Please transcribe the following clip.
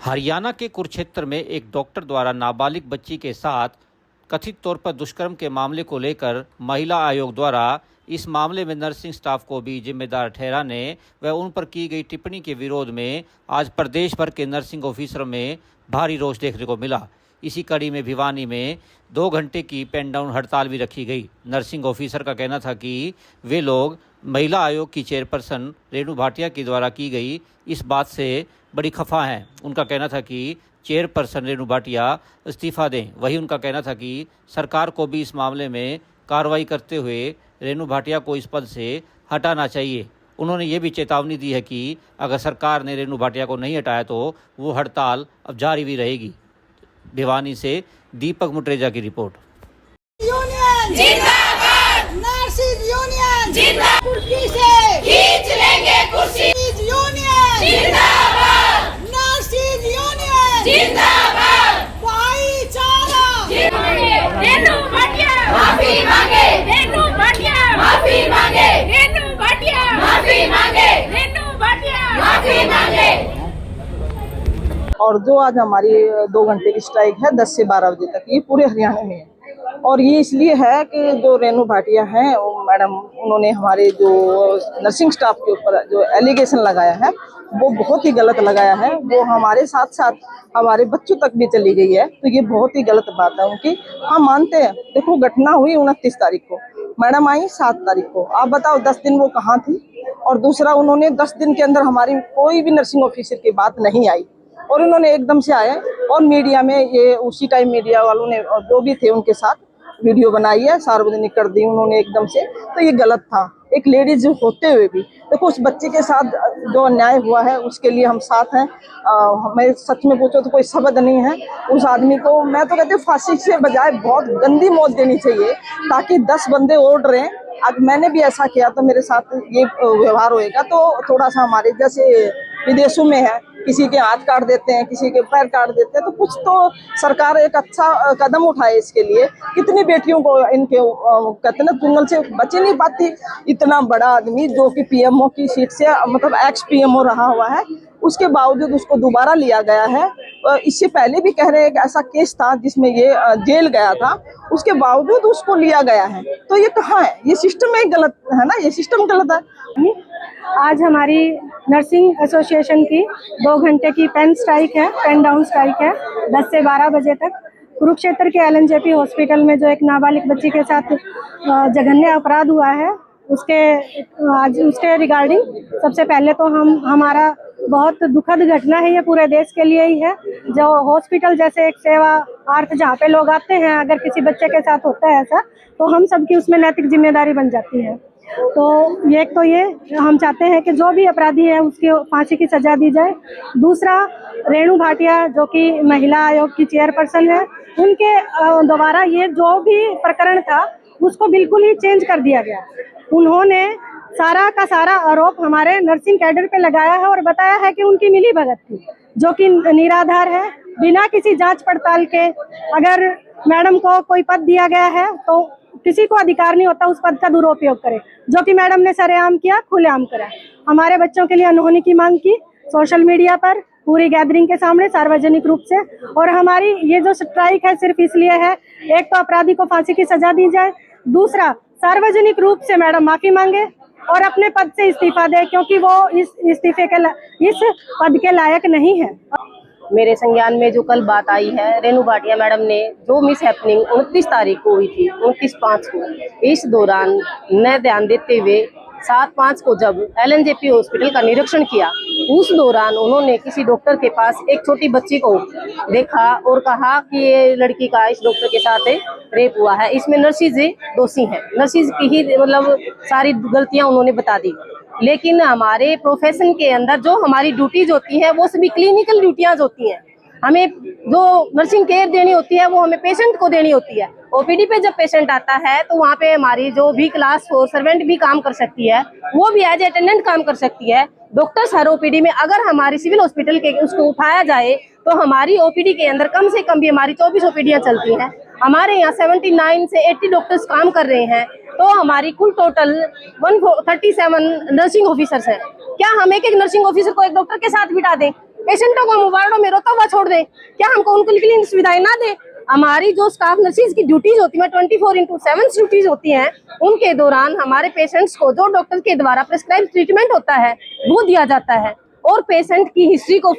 हरियाणा के कुरुक्षेत्र में एक डॉक्टर द्वारा नाबालिग बच्ची के साथ कथित तौर पर दुष्कर्म के मामले को लेकर महिला आयोग द्वारा इस मामले में नर्सिंग स्टाफ को भी जिम्मेदार ठहराने व उन पर की गई टिप्पणी के विरोध में आज प्रदेश भर के नर्सिंग ऑफिसरों में भारी रोष देखने को मिला। इसी कड़ी में भिवानी में 2 घंटे की पेन डाउन हड़ताल भी रखी गई। नर्सिंग ऑफिसर का कहना था कि वे लोग महिला आयोग की चेयरपर्सन रेणु भाटिया के द्वारा की गई इस बात से बड़ी खफा हैं। उनका कहना था कि चेयरपर्सन रेणु भाटिया इस्तीफा दें। वहीं उनका कहना था कि सरकार को भी इस मामले में कार्रवाई करते हुए रेणु भाटिया को इस पद से हटाना चाहिए। उन्होंने ये भी चेतावनी दी है कि अगर सरकार ने रेणु भाटिया को नहीं हटाया तो वो हड़ताल अब जारी भी रहेगी। भिवानी से दीपक मुटरेजा की रिपोर्ट। यूनियन जिंदाबाद, नर्सिंग यूनियन जिंदाबाद, कुर्सी से खींच लेंगे कुर्सी। यूनियन जिंदाबाद, नर्सिंग यूनियन जिंदाबाद, भाईचारा रेणु भाटिया माफी मांगे, रेणु भाटिया माफी मांगे, रेणु भाटिया माफी मांगे, रेणु भाटिया माफी मांगे। और जो आज हमारी 2 घंटे की स्ट्राइक है 10 से 12 बजे तक, ये पूरे हरियाणा में है। और ये इसलिए है कि जो रेणु भाटिया हैं मैडम, उन्होंने हमारे जो नर्सिंग स्टाफ के ऊपर जो एलिगेशन लगाया है वो बहुत ही गलत लगाया है। वो हमारे साथ साथ हमारे बच्चों तक भी चली गई है, तो ये बहुत ही गलत बात है उनकी। हम मानते हैं, देखो घटना हुई 29 तारीख को, मैडम आई 7 तारीख को। आप बताओ 10 दिन वो कहाँ थी? और दूसरा, उन्होंने 10 दिन के अंदर हमारी कोई भी नर्सिंग ऑफिसर की बात नहीं आई और उन्होंने एकदम से आए और मीडिया में ये उसी टाइम मीडिया वालों ने जो भी थे उनके साथ वीडियो बनाई है, सार्वजनिक कर दी उन्होंने एकदम से। तो ये गलत था। एक लेडीज होते हुए भी देखो, उस बच्चे के साथ जो अन्याय हुआ है उसके लिए हम साथ हैं। मैं सच में पूछो तो कोई शब्द नहीं है। उस आदमी को मैं तो कहती हूँ फांसी से बजाय बहुत गंदी मौत देनी चाहिए, ताकि 10 बंदे और डरें। अगर मैंने भी ऐसा किया तो मेरे साथ ये व्यवहार होएगा। तो थोड़ा सा हमारे जैसे विदेशों में है, किसी के हाथ काट देते हैं, किसी के पैर काट देते हैं, तो कुछ तो सरकार एक अच्छा कदम उठाए इसके लिए। कितनी बेटियों को इनके कहते ना जंगल से बच नहीं पाती। इतना बड़ा आदमी जो कि पीएमओ की सीट से मतलब एक्स पीएमओ रहा हुआ है, उसके बावजूद उसको दोबारा लिया गया है। इससे पहले भी कह रहे हैं कि ऐसा केस था जिसमें ये जेल गया था, उसके बावजूद उसको लिया गया है। तो ये कहाँ है? ये सिस्टम में गलत है ना, ये सिस्टम गलत है। आज हमारी नर्सिंग एसोसिएशन की 2 घंटे की पेन स्ट्राइक है, पेन डाउन स्ट्राइक है 10 से 12 बजे तक। कुरुक्षेत्र के LNJP हॉस्पिटल में जो एक नाबालिग बच्ची के साथ जघन्य अपराध हुआ है, उसके रिगार्डिंग सबसे पहले तो हमारा बहुत दुखद घटना है। ये पूरे देश के लिए ही है। जो हॉस्पिटल जैसे एक सेवा अर्थ जहाँ पे लोग आते हैं, अगर किसी बच्चे के साथ होता है ऐसा, तो हम सबकी उसमें नैतिक जिम्मेदारी बन जाती है। तो ये हम चाहते हैं कि जो भी अपराधी है उसकी फांसी की सजा दी जाए। दूसरा, रेणु भाटिया जो कि महिला आयोग की चेयरपर्सन है, उनके द्वारा ये जो भी प्रकरण था उसको बिल्कुल ही चेंज कर दिया गया। उन्होंने सारा का सारा आरोप हमारे नर्सिंग कैडर पे लगाया है और बताया है कि उनकी मिली भगत थी, जो कि निराधार है। बिना किसी जांच पड़ताल के अगर मैडम को कोई पद दिया गया है तो किसी को अधिकार नहीं होता उस पद का दुरुपयोग करे, जो कि मैडम ने सरेआम किया, खुलेआम करा। हमारे बच्चों के लिए अनहोनी की मांग की सोशल मीडिया पर, पूरी गैदरिंग के सामने, सार्वजनिक रूप से। और हमारी ये जो स्ट्राइक है सिर्फ इसलिए है, एक तो अपराधी को फांसी की सजा दी जाए, दूसरा सार्वजनिक रूप से मैडम माफी मांगे और अपने पद से इस्तीफा दे, क्योंकि वो इस पद के लायक नहीं है। मेरे संज्ञान में जो कल बात आई है, रेणु भाटिया मैडम ने जो मिस हैपनिंग 29 तारीख को हुई थी, 29/5 को, इस दौरान न ध्यान देते हुए 7/5 को जब LNJP हॉस्पिटल का निरीक्षण किया, उस दौरान उन्होंने किसी डॉक्टर के पास एक छोटी बच्ची को देखा और कहा कि ये लड़की का इस डॉक्टर के साथ रेप हुआ है। इसमें नर्सिस दोषी हैं, नर्सिस की ही मतलब सारी गलतियां उन्होंने बता दी। लेकिन हमारे प्रोफेशन के अंदर जो हमारी ड्यूटीज होती है वो सभी क्लिनिकल ड्यूटियां होती हैं। हमें जो नर्सिंग केयर देनी होती है वो हमें पेशेंट को देनी होती है। OPD पे जब पेशेंट आता है तो वहाँ पे हमारी जो भी क्लास हो सर्वेंट भी काम कर सकती है, वो भी एज अटेंडेंट काम कर सकती है। डॉक्टर्स हर OPD में, अगर हमारी सिविल हॉस्पिटल के उसको उठाया जाए तो हमारी OPD के अंदर कम से कम भी हमारी 24 OPDयाँ चलती हैं। हमारे यहाँ 79 से 80 डॉक्टर्स काम कर रहे हैं, तो हमारी कुल टोटल 137 नर्सिंग ऑफिसर्स हैं। क्या हम एक नर्सिंग ऑफिसर को एक डॉक्टर के साथ बिठा दें? पेशेंटों को हम वार्डों में रोता हुआ छोड़ दें? क्या हमको उनके लिए सुविधाएं ना दें? हमारी जो स्टाफ नर्सिस की ड्यूटीज होती है 24/7 ड्यूटीज होती हैं, उनके दौरान हमारे पेशेंट्स को जो डॉक्टर के द्वारा प्रिस्क्राइब ट्रीटमेंट होता है वो दिया जाता है और पेशेंट की हिस्ट्री को